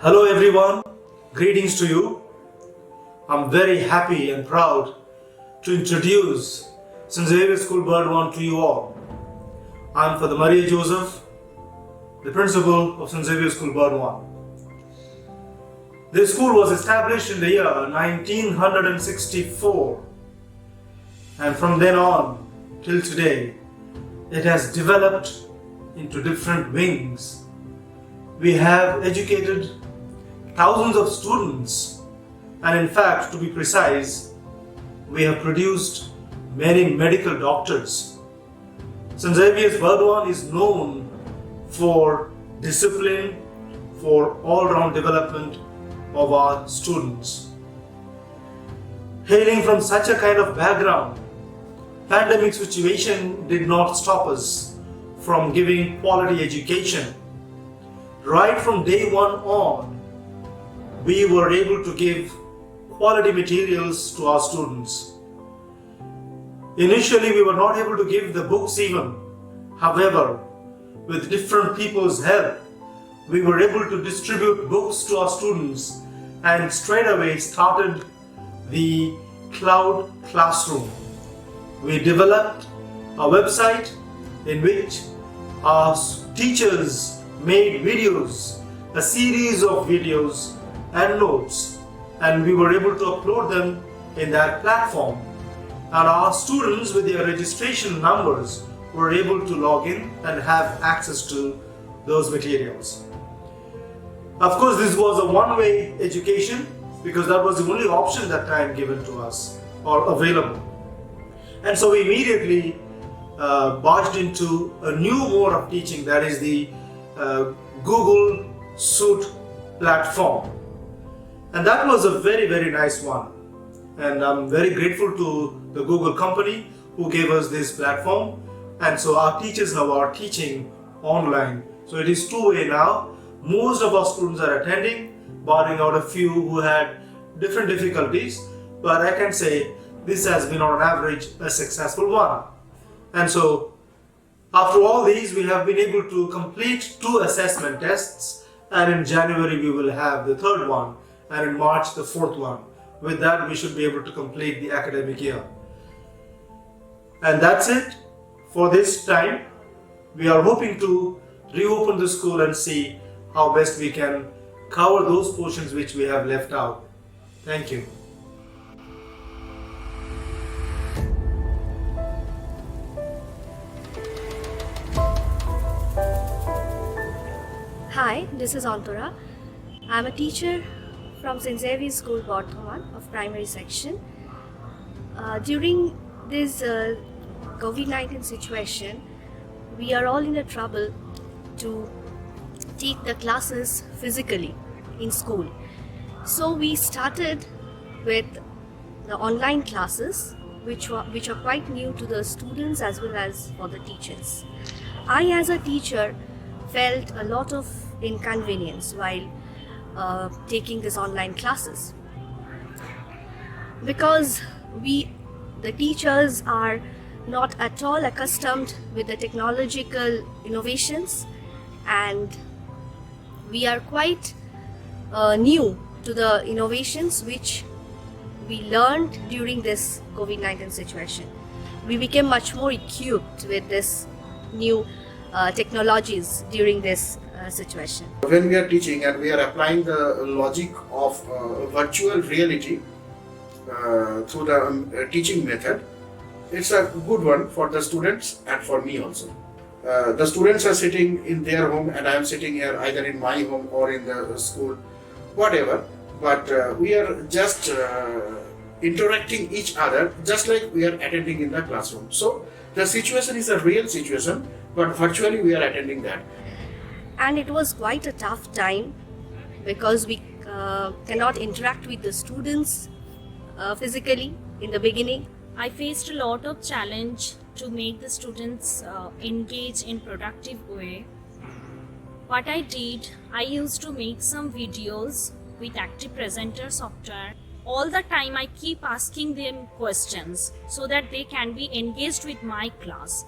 Hello everyone, greetings to you. I'm very happy and proud to introduce St. Xavier School Burdwan to you all. I'm Father Maria Joseph, the principal of St. Xavier School Burdwan. This school was established in the year 1964, and from then on till today it has developed into different wings. We have educated thousands of students, and in fact, to be precise, we have produced many medical doctors. St. Xavier's Burdwan is known for discipline, for all-round development of our students. Hailing from such a kind of background, pandemic situation did not stop us from giving quality education. Right from day one on, we were able to give quality materials to our students. Initially, we were not able to give the books even. However, with different people's help, we were able to distribute books to our students and straight away started the cloud classroom. We developed a website in which our teachers made videos, a series of videos and notes, and we were able to upload them in that platform, and our students with their registration numbers were able to log in and have access to those materials. Of course, this was a one-way education because that was the only option that time given to us or available, and so we immediately barged into a new mode of teaching, that is the Google Suite platform. And that was a very, very nice one. And I'm very grateful to the Google company who gave us this platform. And so our teachers now are teaching online. So it is two-way now. Most of our students are attending, barring out a few who had different difficulties. But I can say this has been on average a successful one. And so after all these, we have been able to complete 2 assessment tests. And in January, we will have the 3rd one. And in March, the 4th one. With that, we should be able to complete the academic year. And that's it for this time. We are hoping to reopen the school and see how best we can cover those portions which we have left out. Thank you. Hi, this is Antara. I'm a teacher from St. Xavier's School, Burdwan of primary section. During this COVID-19 situation, we are all in a trouble to take the classes physically in school. So we started with the online classes, which are quite new to the students as well as for the teachers. I, as a teacher, felt a lot of inconvenience while taking these online classes, because the teachers are not at all accustomed with the technological innovations, and we are quite new to the innovations which we learned during this COVID-19 situation. We became much more equipped with this new technologies during this situation. When we are teaching and we are applying the logic of virtual reality through the teaching method, it's a good one for the students and for me also. The students are sitting in their home and I am sitting here either in my home or in the school, whatever, but we are just interacting each other just like we are attending in the classroom. So the situation is a real situation, but virtually we are attending that. And it was quite a tough time because we cannot interact with the students physically in the beginning. I faced a lot of challenge to make the students engage in productive way. What I did, I used to make some videos with Active Presenter software. All the time I keep asking them questions so that they can be engaged with my class.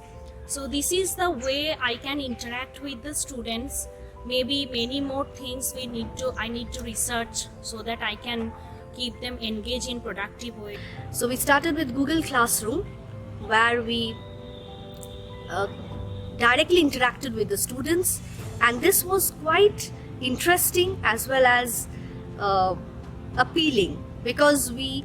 So this is the way I can interact with the students maybe many more things I need to research so that I can keep them engaged in productive way. So we started with Google Classroom, where we directly interacted with the students, and this was quite interesting as well as appealing, because we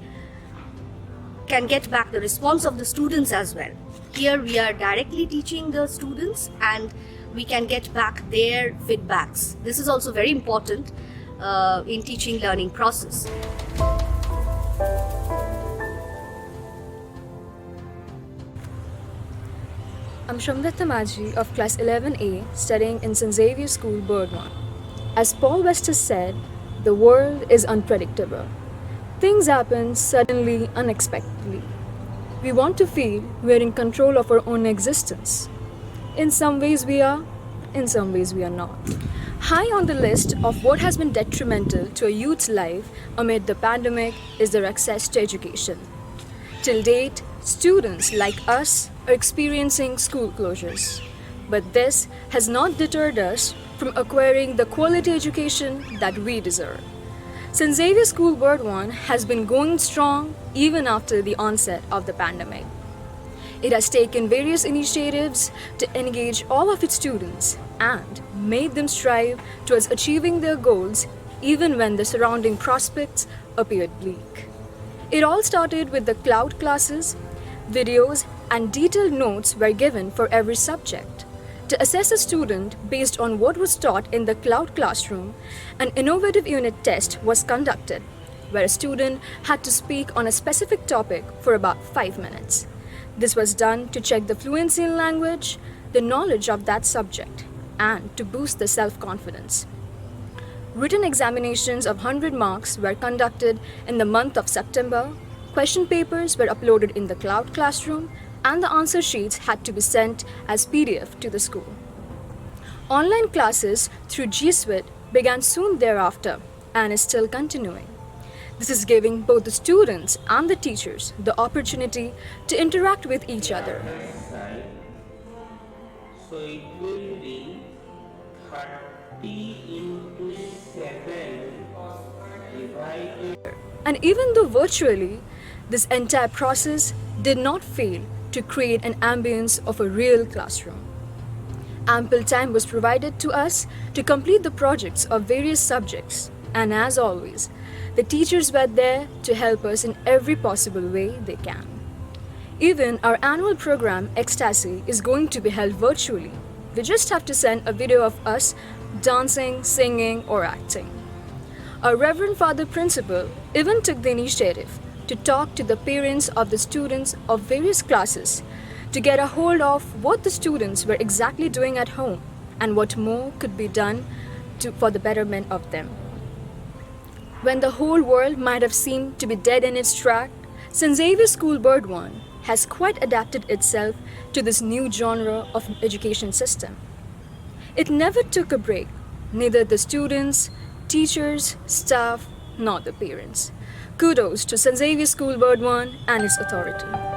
can get back the response of the students as well. Here we are directly teaching the students and we can get back their feedbacks. This is also very important in teaching learning process. I'm Shamdata Maji of class 11A, studying in St. Xavier School, Burdwan. As Paul Wester said, the world is unpredictable. Things happen suddenly, unexpectedly. We want to feel we're in control of our own existence. In some ways we are, in some ways we are not. High on the list of what has been detrimental to a youth's life amid the pandemic is their access to education. Till date, students like us are experiencing school closures. But this has not deterred us from acquiring the quality education that we deserve. St. Xavier School Burdwan has been going strong even after the onset of the pandemic. It has taken various initiatives to engage all of its students and made them strive towards achieving their goals even when the surrounding prospects appeared bleak. It all started with the cloud classes. Videos and detailed notes were given for every subject. To assess a student based on what was taught in the cloud classroom, an innovative unit test was conducted, where a student had to speak on a specific topic for about 5 minutes. This was done to check the fluency in language, the knowledge of that subject, and to boost the self-confidence. Written examinations of 100 marks were conducted in the month of September. Question papers were uploaded in the cloud classroom, and the answer sheets had to be sent as PDF to the school. Online classes through G Suite began soon thereafter and is still continuing. This is giving both the students and the teachers the opportunity to interact with each other. So it will be 30 into 7 divided. And even though virtually, this entire process did not fail to create an ambience of a real classroom. Ample time was provided to us to complete the projects of various subjects, and as always, the teachers were there to help us in every possible way they can. Even our annual program, Ecstasy, is going to be held virtually. We just have to send a video of us dancing, singing, or acting. Our Reverend Father Principal even took the initiative to talk to the parents of the students of various classes to get a hold of what the students were exactly doing at home and what more could be done for the betterment of them. When the whole world might have seemed to be dead in its track, St. Xavier School Burdwan has quite adapted itself to this new genre of education system. It never took a break, neither the students, teachers, staff, nor the parents. Kudos to St. Xavier School Burdwan and its authority.